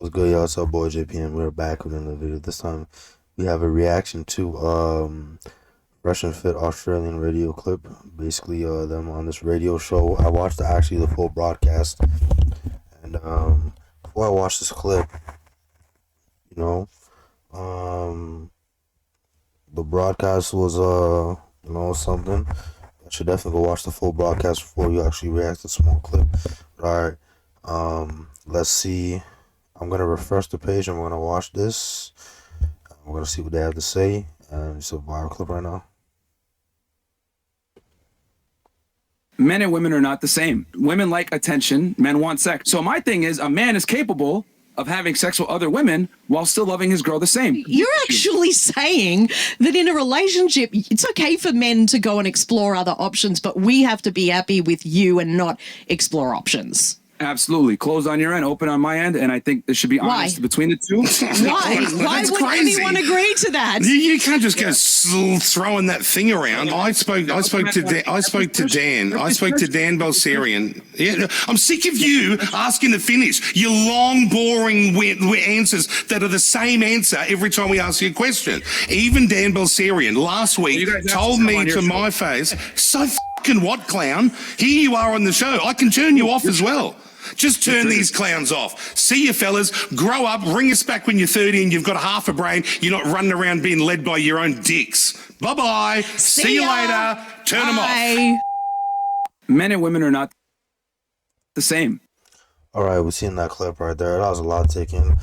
What's good, y'all? It's our boy JP, and we're back with another video. This time, we have a reaction to Fresh and Fit Australian radio clip. Basically, them on this radio show. I watched actually the full broadcast, and before I watched this clip, you know, um, the broadcast was something. I should definitely go watch the full broadcast before you actually react to a small clip. All right, let's see. I'm gonna refresh the page and we're gonna watch this. We're gonna see what they have to say. And it's a viral clip right now. Men and women are not the same. Women like attention, men want sex. So my thing is, a man is capable of having sex with other women while still loving his girl the same. You're actually saying that in a relationship, it's okay for men to go and explore other options, but we have to be happy with you and not explore options. Absolutely. Closed on your end, open on my end, and I think there should be honest between the two. Why? Why would anyone agree to that? You can't just go throwing that thing around. I spoke to Dan Balserian. Yeah, I'm sick of you asking to finish your long, boring answers that are the same answer every time we ask you a question. Even Dan Balserian last week told me to my face, "So fucking what, clown? Here you are on the show. I can turn you off as well." Just turn these clowns off. See you fellas, grow up, ring us back when you're 30 and you've got half a brain. You're not running around being led by your own dicks. Bye-bye. See you later. Turn them off. Men and women are not the same. All right, we've seen that clip right there. That was a lot taken.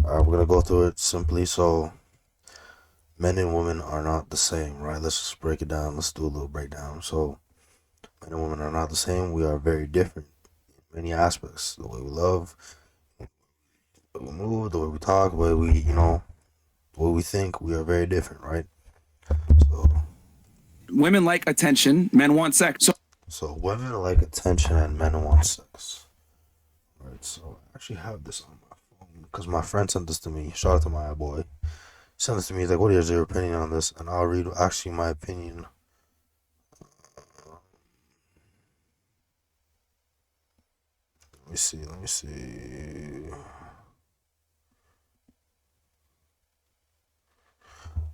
All right, we're going to go through it simply. So, men and women are not the same, right? Let's just break it down. Let's do a little breakdown. So, men and women are not the same. We are very different. Many aspects, the way we love, the way we move, the way we talk, the way we, the way we think, we are very different, right? So women like attention, men want sex. So women like attention and men want sex. Right, so I actually have this on my phone because my friend sent this to me. Shout out to my boy. He sent this to me. He's like, what is your opinion on this? And I'll read actually my opinion. Let me see.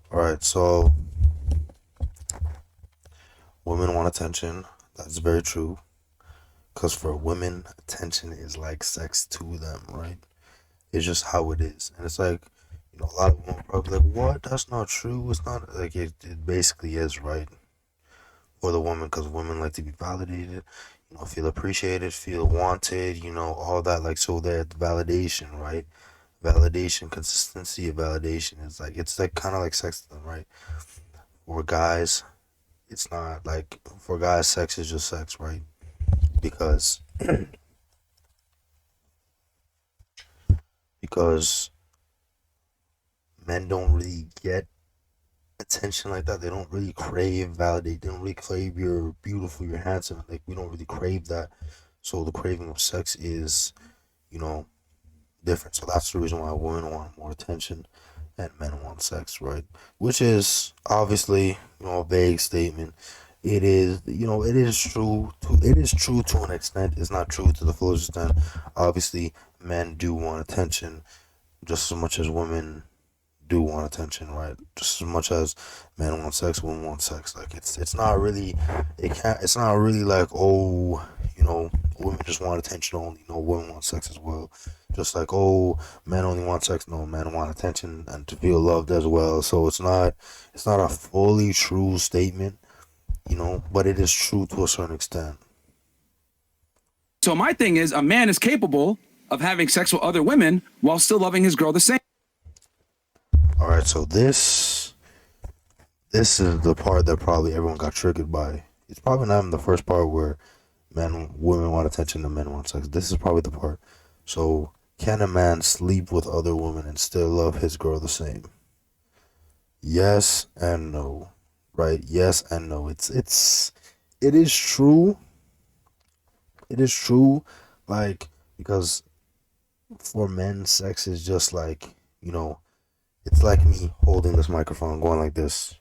Alright, so women want attention. That's very true. Because for women, attention is like sex to them, right? It's just how it is. And it's like, a lot of women are probably like, what? That's not true. It's not like it basically is, right? For the woman, because women like to be validated, feel appreciated, feel wanted, all that. Like, so that validation, right? Validation, consistency of validation is like, it's like kind of like sex to them, right? For guys, it's not like, for guys, sex is just sex, right? Because men don't really get attention like that. They don't really crave validate. They don't really crave you're beautiful, you're handsome. Like, we don't really crave that. So the craving of sex is, different. So that's the reason why women want more attention and men want sex, right? Which is obviously, a vague statement. It is, it is true to an extent. It's not true to the fullest extent. Obviously, men do want attention just as much as women do want attention, right? Just as much as men want sex, women want sex. Like, it's not really, it's not really like, oh, women just want attention only. No, women want sex as well. Just like, oh, men only want sex. No, men want attention and to feel loved as well. So it's not a fully true statement, but it is true to a certain extent. So my thing is, a man is capable of having sex with other women while still loving his girl the same. All right, so this is the part that probably everyone got triggered by. It's probably not even the first part where women want attention and men want sex. This is probably the part. So, can a man sleep with other women and still love his girl the same? Yes and no, right? Yes and no. It is true. It is true, like, because for men, sex is just like, it's like me holding this microphone, going like this.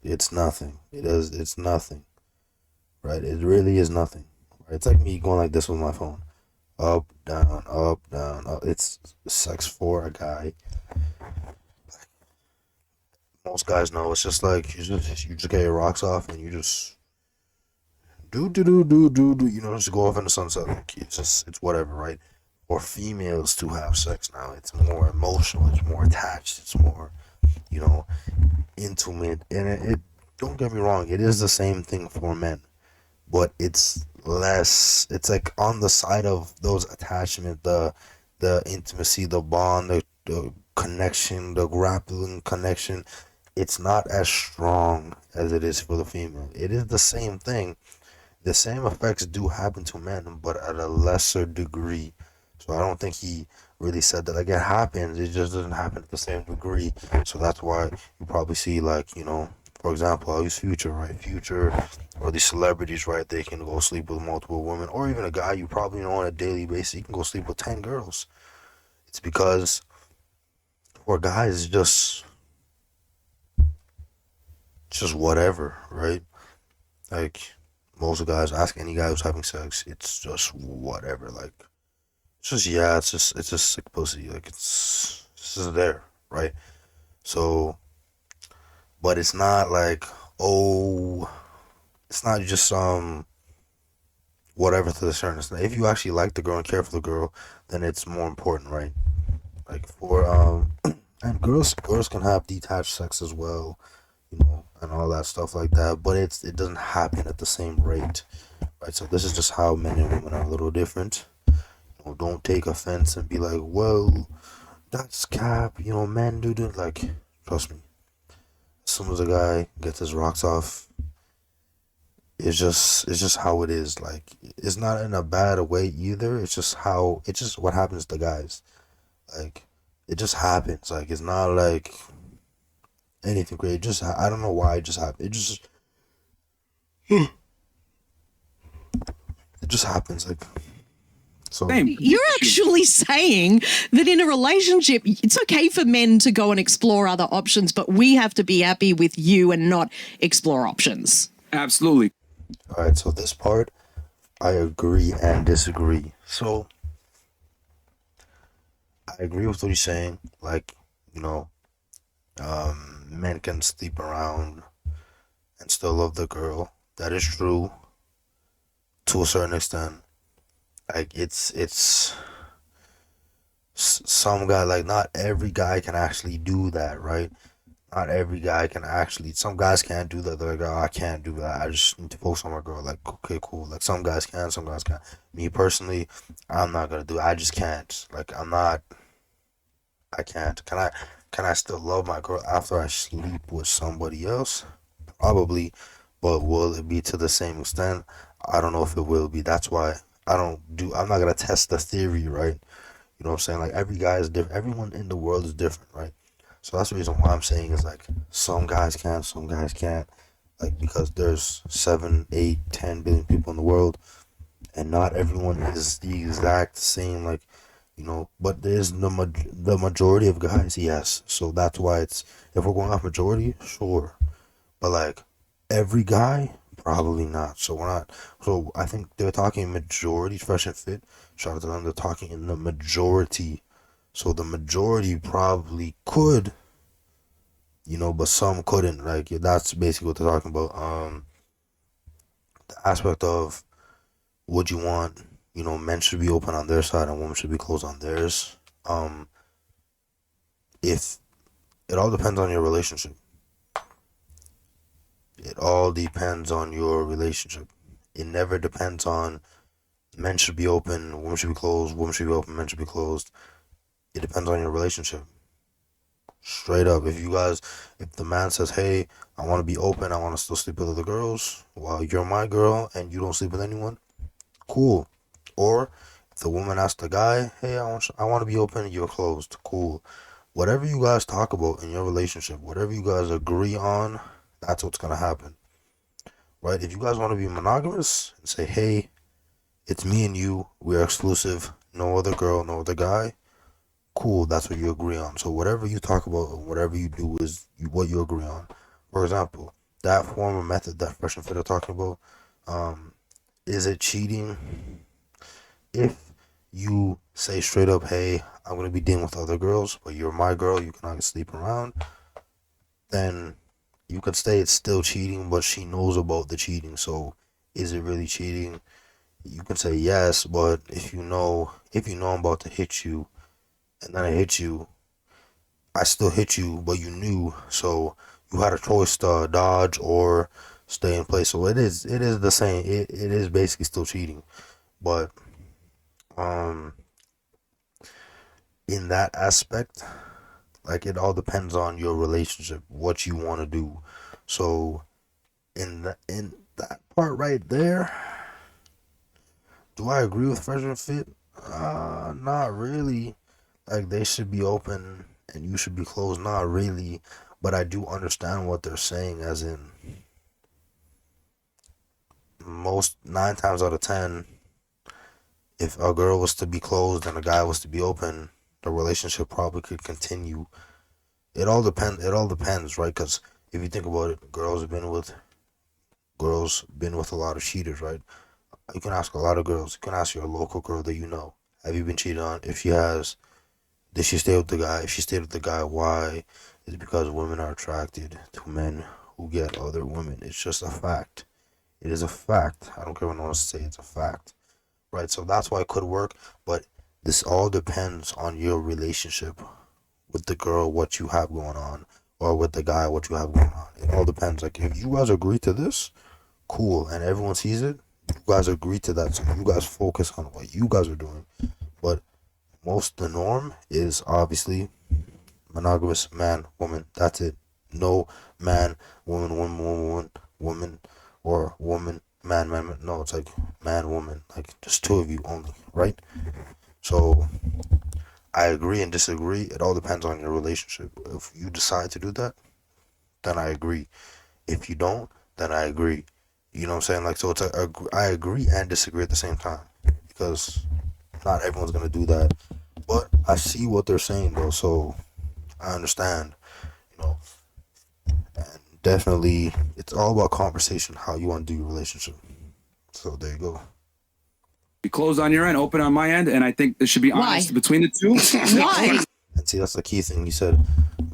It's nothing. It's nothing. Right? It really is nothing. Right? It's like me going like this with my phone. Up, down, up, down. Up. It's sex for a guy. Most guys know it's just like you just get your rocks off and you just do. You know, just go off in the sunset. Like it's whatever, right? For females to have sex now, it's more emotional. It's more attached. It's more, you know, intimate. And it don't get me wrong, it is the same thing for men, but it's less. It's like on the side of those attachment, the intimacy, the bond, the connection, the grappling connection. It's not as strong as it is for the female. It is the same thing. The same effects do happen to men, but at a lesser degree. So I don't think he really said that. Like, it happens, it just doesn't happen at the same degree. So that's why you probably see, like, you know, for example, I'll use Future, right? Future or these celebrities, right? They can go sleep with multiple women, or even a guy you probably know on a daily basis. He can go sleep with 10 girls. It's because for guys, it's just whatever, right? Like, most guys, ask any guy who's having sex, it's just whatever. Like, it's just, yeah, it's just sick pussy. Like, it's just there, right? So, but it's not like, oh, it's not just whatever to the certain extent. If you actually like the girl and care for the girl, then it's more important, right? Like, for and girls can have detached sex as well, you know, and all that stuff like that. But it doesn't happen at the same rate, right? So this is just how men and women are a little different. You know, don't take offense and be like, well, that's cap. You know, men do that. Like, trust me. As soon as a guy gets his rocks off, it's just how it is. Like, it's not in a bad way either. It's just what happens to guys. Like, it just happens. Like, it's not like anything great. I don't know why it just happened. It just happens. Like, so. Same. You're actually saying that in a relationship, it's okay for men to go and explore other options, but we have to be happy with you and not explore options. Absolutely. All right. So this part, I agree and disagree. So I agree with what he's saying. Like, you know, men can sleep around and still love the girl. That is true to a certain extent. Like, some guy, like, not every guy can actually do that, right? Not every guy can actually. Some guys can't do that. They're like, oh, I can't do that. I just need to focus on my girl. Like, okay, cool. Like, some guys can, some guys can't. Me personally, I'm not gonna do it. I just can't. Like, I'm not. I can't. Can I still love my girl after I sleep with somebody else? Probably, but will it be to the same extent? I don't know if it will be. That's why I'm not gonna test the theory, right? You know what I'm saying? Like, every guy is different. Everyone in the world is different, right? So that's the reason why I'm saying is, like, some guys can, some guys can't. Like, because there's 7, 8, 10 billion people in the world, and not everyone is the exact same. Like, you know, but there's the majority of guys, yes. So that's why if we're going off majority, sure. But, like, every guy, probably not. So we're not. So I think they're talking majority, Fresh and Fit. Shout out to them. They're talking in the majority. So the majority probably could, you know, but some couldn't. Like, that's basically what they're talking about. The aspect of, would you want, you know, men should be open on their side and women should be closed on theirs. If it all depends on your relationship. It all depends on your relationship. It never depends on men should be open, women should be closed, women should be open, men should be closed. It depends on your relationship. Straight up. If the man says, hey, I want to be open, I want to still sleep with other girls, while you're my girl and you don't sleep with anyone, cool. Or if the woman asks the guy, hey, I want to be open, you're closed, cool. Whatever you guys talk about in your relationship, whatever you guys agree on, that's what's going to happen. Right? If you guys want to be monogamous and say, hey, it's me and you, we're exclusive, no other girl, no other guy, cool, that's what you agree on. So whatever you talk about, whatever you do is what you agree on. For example, that form of method that Fresh and Fit are talking about, is it cheating if you say straight up, hey, I'm gonna be dealing with other girls, but you're my girl, you cannot sleep around, then you could say it's still cheating, but she knows about the cheating. So is it really cheating? You can say yes, but if you know I'm about to hit you and then I hit you, I still hit you, but you knew, so you had a choice to dodge or stay in place. So it is the same. It is basically still cheating, but um, in that aspect, like it all depends on your relationship, what you want to do. So in that part right there, do I agree with Fresh and Fit? Not really. Like they should be open and you should be closed. Not really, but I do understand what they're saying. As in, most 9 times out of 10, if a girl was to be closed and a guy was to be open, the relationship probably could continue. It all depends. It all depends, right? Because if you think about it, girls been with a lot of cheaters, right? You can ask a lot of girls. You can ask your local girl that you know, have you been cheated on? If she has, did she stay with the guy? If she stayed with the guy, why? It's because women are attracted to men who get other women. It's just a fact. It is a fact. I don't care what no one wants to say. It's a fact, right? So that's why it could work. But this all depends on your relationship with the girl, what you have going on, or with the guy, what you have going on. It all depends. Like if you guys agree to this, cool, and everyone sees it, you guys agree to that. So you guys focus on what you guys are doing. But the norm is obviously monogamous man, woman. That's it. No man, woman, woman, woman, woman, woman, or woman, man, man, man. No, it's like man, woman. Like just two of you only, right? So I agree and disagree. It all depends on your relationship. If you decide to do that, then I agree. If you don't, then I agree. You know what I'm saying? Like, so I agree and disagree at the same time because not everyone's gonna do that. But I see what they're saying though, so I understand. You know, and definitely, it's all about conversation, how you want to do your relationship. So there you go. Be closed on your end, open on my end, and I think there should be honest between the two. Why? And see, that's the key thing. You said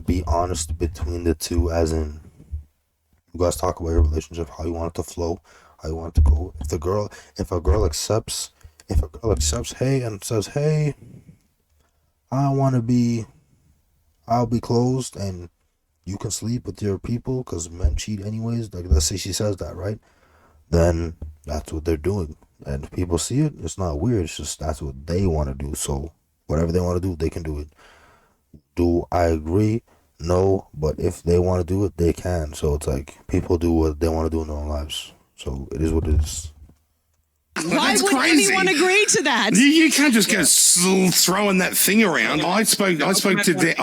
be honest between the two, as in you guys talk about your relationship, how you want it to flow, how you want it to go. If a girl accepts, hey, and says, hey, I'll be closed, and you can sleep with your people because men cheat anyways. Like, let's say she says that, right? Then that's what they're doing, and if people see it, it's not weird. It's just that's what they want to do. So whatever they want to do, they can do it. Do I agree? No, but if they want to do it, they can. So it's like people do what they want to do in their own lives. So it is what it is. Why would anyone agree to that? You can't just go throwing that thing around. I spoke to Dan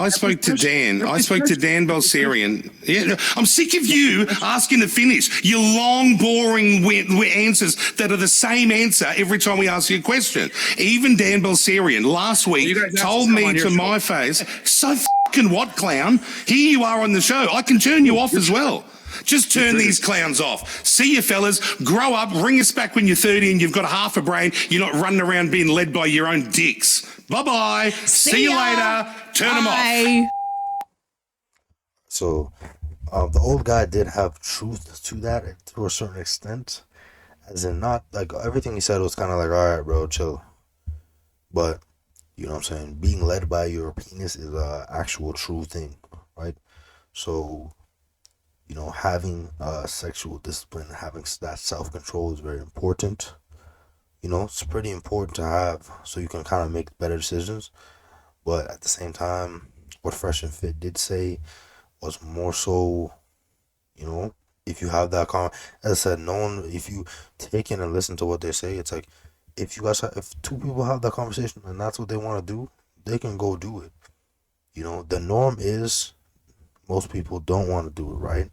Balserian. Yeah, I'm sick of you asking to finish your long, boring answers that are the same answer every time we ask you a question. Even Dan Balserian last week told me to my face, so fucking what, clown? Here you are on the show. I can turn you off as well. Just turn these clowns off. See you fellas, grow up, ring us back when you're 30 and you've got half a brain. You're not running around being led by your own dicks. Bye-bye. See you later. Turn them off. So the old guy did have truth to that to a certain extent. As in, not like everything he said was kind of like, all right, bro, chill. But, you know what I'm saying? Being led by your penis is a actual true thing, right? So, you know, having sexual discipline, having that self-control is very important. You know, it's pretty important to have so you can kind of make better decisions. But at the same time, what Fresh and Fit did say was more so, you know, if you have that as I said, if you take in and listen to what they say, it's like, if two people have that conversation and that's what they want to do, they can go do it. You know, the norm is most people don't want to do it, right?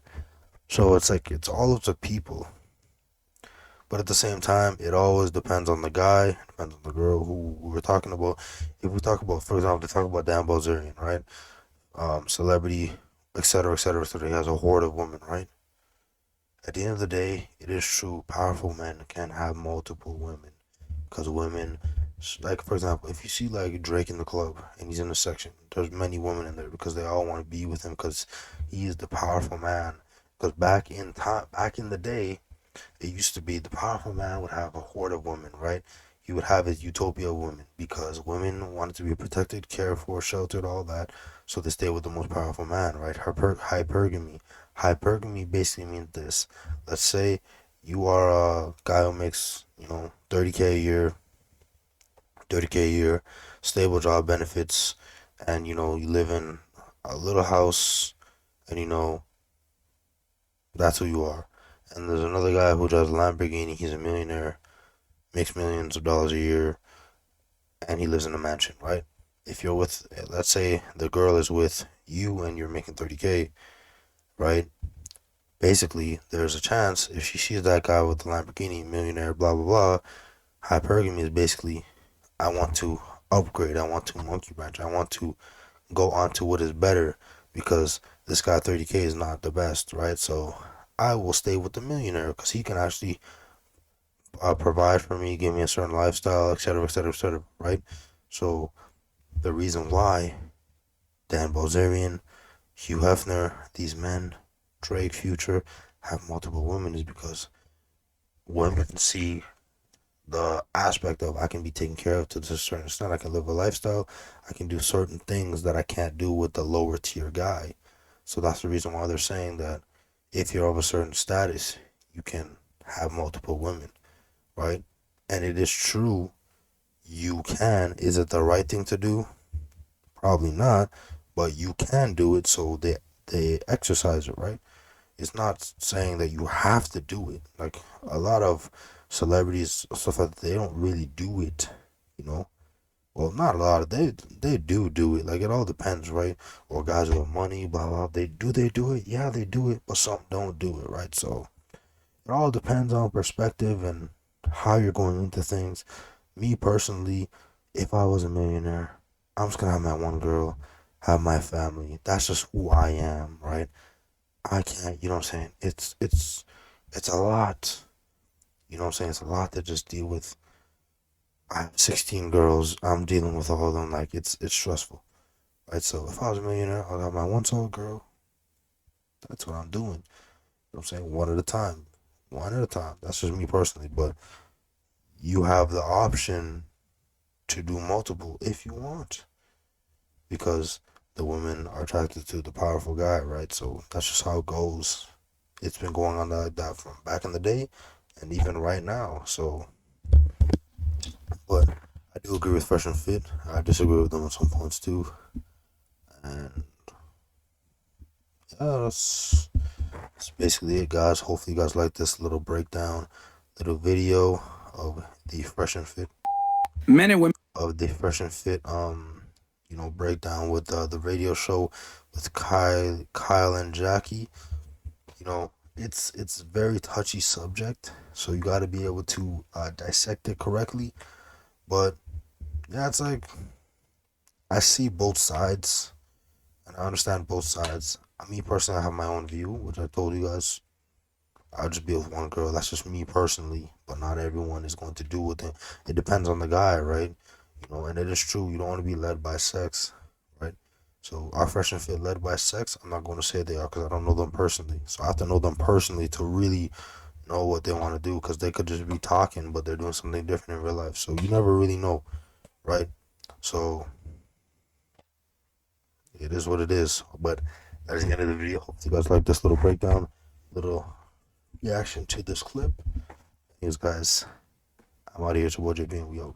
So it's like, it's all up to people. But at the same time, it always depends on the guy, depends on the girl who we're talking about. If we talk about, for example, they talk about Dan Bilzerian, right? Celebrity, etc., etc., etc. He has a horde of women, right? At the end of the day, it is true, powerful men can have multiple women because women Like, for example, if you see like Drake in the club and he's in the section, there's many women in there because they all want to be with him because he is the powerful man. Because back in the day, it used to be the powerful man would have a horde of women, right? He would have his utopia of women because women wanted to be protected, cared for, sheltered, all that. So they stay with the most powerful man, right? Hypergamy. Hypergamy basically means this. Let's say you are a guy who makes, 30K a year, 30K a year, stable job benefits, and you live in a little house, and that's who you are. And there's another guy who drives a Lamborghini. He's a millionaire, makes millions of dollars a year, and he lives in a mansion, right? If you're with, let's say the girl is with you and you're making 30K, right? Basically, there's a chance if she sees that guy with the Lamborghini, millionaire, blah, blah, blah, hypergamy is basically, I want to upgrade, I want to monkey wrench, I want to go on to what is better because this guy 30K is not the best, right? So I will stay with the millionaire because he can actually provide for me, give me a certain lifestyle, etc., etc., etc., right? So the reason why Dan Bilzerian, Hugh Hefner, these men, Drake, Future, have multiple women is because women can see the aspect of I can be taken care of to a certain extent. I can live a lifestyle. I can do certain things that I can't do with the lower tier guy. So that's the reason why they're saying that if you're of a certain status, you can have multiple women, right? And it is true, you can. Is it the right thing to do? Probably not, but you can do it, so they exercise it, right? It's not saying that you have to do it. Like a lot of celebrities, stuff like that, they don't really do it, you know. Well, not a lot of they do it. Like it all depends, right? Or guys with money, blah blah. They do it. Yeah, they do it, but some don't do it, right? So it all depends on perspective and how you're going into things. Me personally, if I was a millionaire, I'm just gonna have my one girl, have my family. That's just who I am, right? I can't, you know what I'm saying? It's a lot. You know what I'm saying? It's a lot to just deal with. I have 16 girls. I'm dealing with all of them. Like it's stressful, right? So if I was a millionaire, I'd have my one sole girl. That's what I'm doing. You know what I'm saying? One at a time. One at a time. That's just me personally. But you have the option to do multiple if you want. Because the women are attracted to the powerful guy, right? So that's just how it goes. It's been going on like that from back in the day and even right now. So, but I do agree with Fresh and Fit. I disagree with them on some points too. And yeah, that's basically it, guys. Hopefully, you guys like this little breakdown, little video of the Fresh and Fit. Men and women. Of the Fresh and Fit, breakdown with the radio show with Kyle and Jackie. It's a very touchy subject, so you got to be able to dissect it correctly. But yeah, it's like I see both sides, and I understand both sides. Me personally, I have my own view, which I told you guys. I'll just be with one girl. That's just me personally, but not everyone is going to do with it. It depends on the guy, right? And it is true. You don't want to be led by sex, right? So our Fresh and Fit led by sex, I'm not going to say they are because I don't know them personally. So I have to know them personally to really know what they want to do, because they could just be talking, but they're doing something different in real life. So you never really know, right? So it is what it is. But that is the end of the video. Hope you guys like this little breakdown, little reaction to this clip. Anyways, guys, I'm out of here. It's your boy JB, and we out.